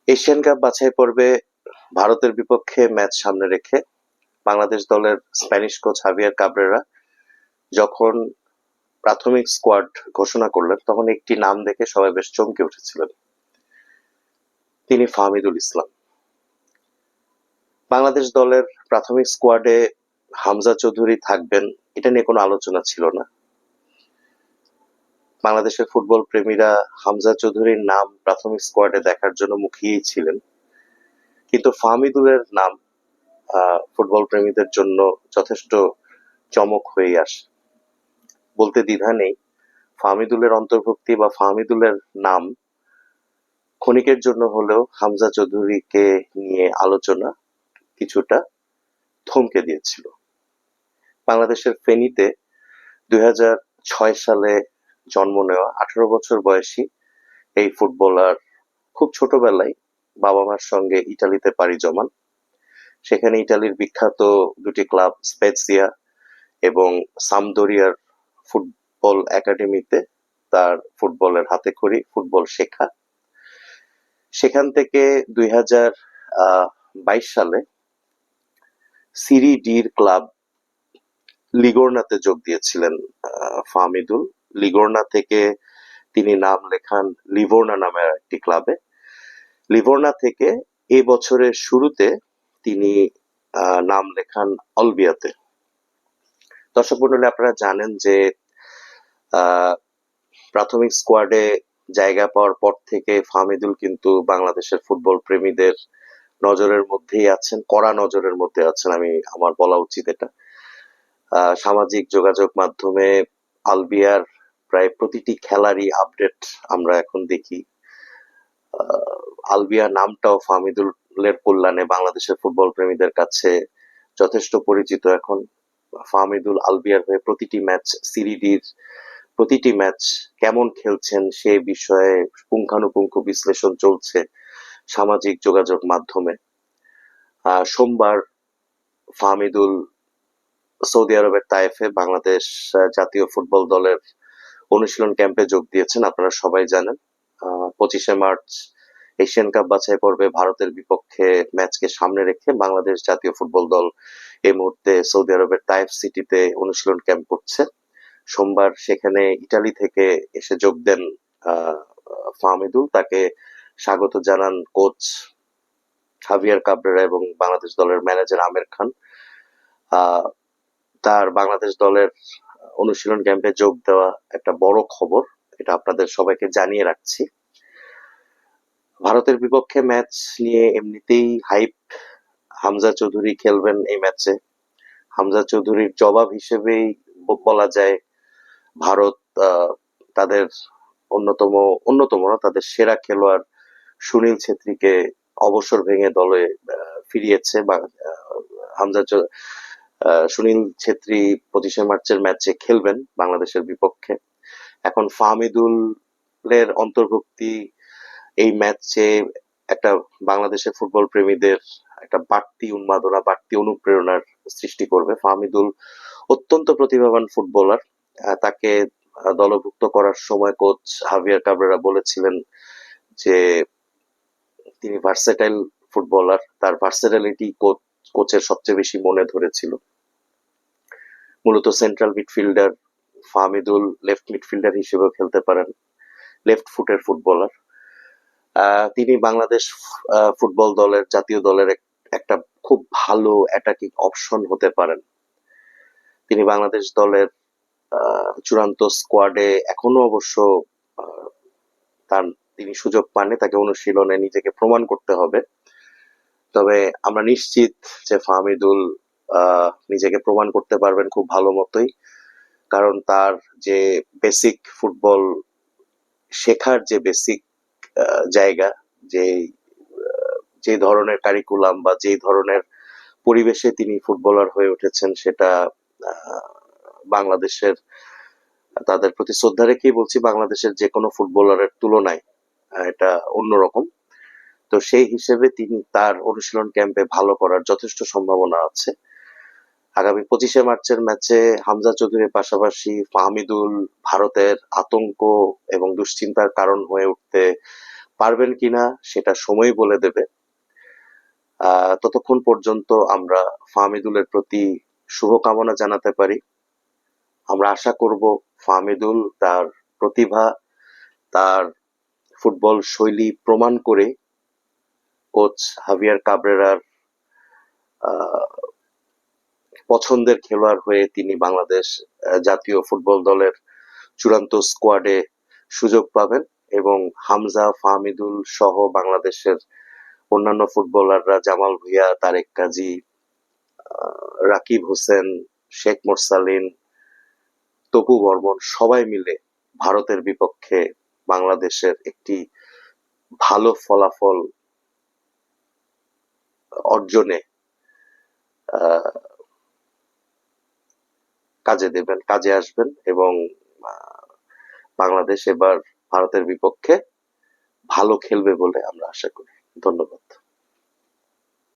Asian cup বাছাই পর্বে ভারতের বিপক্ষে ম্যাচ সামনে রেখে বাংলাদেশ দলের স্প্যানিশ কোচ হাভিয়ার কাবরেরা যখন প্রাথমিক স্কোয়াড ঘোষণা করলেন তখন একটি নাম দেখে সবাই বেশ চমকে উঠেছিলেন। তিনি ফাহমিদুল ইসলাম। বাংলাদেশ দলের প্রাথমিক স্কোয়াডে হামজা চৌধুরী থাকবেন এটা নিয়ে কোনো আলোচনা ছিল না। বাংলাদেশের ফুটবল প্রেমীরা হামজা চৌধুরীর নাম প্রাথমিক স্কোয়াডে দেখার জন্য মুখিয়েই ছিলেন, কিন্তু ফাহমিদুলের নাম ফুটবল প্রেমীদের জন্য যথেষ্ট চমক হয়ে আসে। বলতে দ্বিধা নেই, ফাহমিদুলের অন্তর্ভুক্তি বা ফাহমিদুলের নাম ক্ষণিকের জন্য হলেও হামজা চৌধুরীকে নিয়ে আলোচনা কিছুটা থমকে দিয়েছিল। বাংলাদেশের ফেনীতে 2006 সালে জন্ম নেওয়া 18 বছর বয়সী এই ফুটবলার খুব ছোটবেলায় বাবা মার সঙ্গে ইটালিতে পাড়ি জমান। সেখানে ইটালির বিখ্যাত দুটি ক্লাব স্পেৎসিয়া এবং সাম্পদোরিয়ার ফুটবল একাডেমিতে তার ফুটবলের হাতেখড়ি, ফুটবল শেখা। সেখান থেকে 2022 সালে সিরি ডির ক্লাব লিগোর্নাতে যোগ দিয়েছিলেন ফাহমিদুল। লিগোর্না থেকে তিনি নাম লেখান লিভোর্না নামের একটি ক্লাবে। লিভোর্না থেকে এই বছরের শুরুতে তিনি নাম লেখান অলবিয়াতে। দর্শক মন্ডলী, আপনারা জানেন যে প্রাথমিক স্কোয়াডে জায়গা পাওয়ার পর থেকে ফাহমিদুল কিন্তু বাংলাদেশের ফুটবল প্রেমীদের নজরের মধ্যেই আছেন, কড়া নজরের মধ্যে আছেন, আমার বলা উচিত এটা। সামাজিক যোগাযোগ মাধ্যমে আলবিয়ার প্রায় প্রতিটি খেলারই আপডেট আমরা এখন দেখি। আলবিয়া নামটাও ফাহমিদুলের কল্যাণে বাংলাদেশের ফুটবল প্রেমীদের কাছে যথেষ্ট পরিচিত এখন। ফাহমিদুল আলবিয়ার হয়ে প্রতিটি ম্যাচ, সিরিডির প্রতিটি ম্যাচ কেমন খেলছেন সে বিষয়ে পুঙ্খানুপুঙ্খ বিশ্লেষণ চলছে সামাজিক যোগাযোগ মাধ্যমে। সোমবার ফাহমিদুল সৌদি আরবের তায়েফে বাংলাদেশ জাতীয় ফুটবল দলের অনুশীলন ক্যাম্পে যোগ দিয়েছেন। আপনারা সবাই জানেন 25শে মার্চ এশিয়ান কাপ বাছাই পর্বে ভারতের বিপক্ষে ম্যাচকে সামনে রেখে বাংলাদেশ জাতীয় ফুটবল দল এই মুহূর্তে সৌদি আরবের তায়েফ সিটিতে অনুশীলন ক্যাম্প করছে। সোমবার সেখানে ইটালি থেকে এসে যোগ দেন ফাহমিদুল। তাকে স্বাগত জানান কোচ হাভিয়ার কাবরেরা এবং বাংলাদেশ দলের ম্যানেজার আমির খান। তার বাংলাদেশ দলের অনুশীলন ক্যাম্পে যোগ দেওয়া একটা বড় খবর, এটা আপনাদের সবাইকে জানিয়ে রাখছি। ভারতের বিপক্ষে ম্যাচ নিয়ে এমনিতেই হাইপ। হামজা চৌধুরী খেলবেন এই ম্যাচে। হামজা চৌধুরীর জবাব হিসেবেই বলা যায় ভারত তাদের অন্যতম না, তাদের সেরা খেলোয়াড় সুনীল ছেত্রীকে অবসর ভেঙে দলে ফিরিয়েছে। সুনীল ছেত্রী 25শে মার্চের ম্যাচে খেলবেন বাংলাদেশের বিপক্ষে। এখন ফাহমিদুলের অন্তর্ভুক্তি এই ম্যাচে একটা বাংলাদেশের ফুটবল প্রেমীদের একটা বাড়তি উন্মাদনা, বাড়তি অনুপ্রেরণার সৃষ্টি করবে। ফাহমিদুল অত্যন্ত প্রতিভাবান ফুটবলার। তাকে দলভুক্ত করার সময় কোচ হাভিয়ার কাবরেরা বলেছিলেন যে তিনি ভার্সেটাইল ফুটবলার, তার ভার্সেটাইলিটি কোচের সবচেয়ে বেশি মনে ধরেছিল। মূলত central midfielder Fahmidul left midfielder হিসেবেও খেলতে পারেন, লেফট ফুটের ফুটবলার। তিনি বাংলাদেশ ফুটবল দলের, জাতীয় দলের একটা খুব ভালো অ্যাটাকিং অপশন হতে পারেন। তিনি বাংলাদেশ দলের চূড়ান্ত স্কোয়াডে এখনো অবশ্য তিনি সুযোগ পাননি, তাকে অনুশীলনে নিজেকে প্রমাণ করতে হবে। তবে আমরা নিশ্চিত যে ফাহমিদুল নিজেকে প্রমাণ করতে পারবেন খুব ভালো মতোই, কারণ তার যে বেসিক ফুটবল শেখার যে বেসিক জায়গা, যে ধরনের কারিকুলাম বা যে ধরনের পরিবেশে তিনি ফুটবলার হয়ে উঠেছেন সেটা বাংলাদেশের, তাদের প্রতি শ্রদ্ধা রেখেই বলছি, বাংলাদেশের যে কোনো ফুটবলারের তুলনায় এটা অন্যরকম। তো সেই হিসেবে তিনি তার অনুশীলন ক্যাম্পে ভালো করার যথেষ্ট সম্ভাবনা আছে। আগামী 25শে মার্চের ম্যাচে হামজা চৌধুরীর পাশাপাশি ফাহমিদুল ভারতের আতঙ্ক এবং দুশ্চিন্তার কারণ হয়ে উঠতে পারবেন কিনা সেটা সময় বলে দেবে। ততক্ষণ পর্যন্ত আমরা ফাহমিদুলের প্রতি শুভকামনা জানাতে পারি। আমরা আশা করব ফাহমিদুল তার প্রতিভা, তার ফুটবল শৈলী প্রমাণ করে কোচ হাভিয়ার কাবরেরার পছন্দের খেলোয়াড় হয়ে তিনি বাংলাদেশ জাতীয় ফুটবল দলের চূড়ান্ত স্কোয়াডে সুযোগ পাবেন এবং হামজা, ফাহমিদুল সহ বাংলাদেশের অন্যান্য ফুটবলাররা জামাল ভুঁইয়া, তারেক কাজী, রাকিব হোসেন, শেখ মোরসালিন, তপু বর্মন সবাই মিলে ভারতের বিপক্ষে বাংলাদেশের একটি ভালো ফলাফল অর্জনে কাজে আসবেন এবং বাংলাদেশ এবার ভারতের বিপক্ষে ভালো খেলবে বলে আমরা আশা করি। ধন্যবাদ।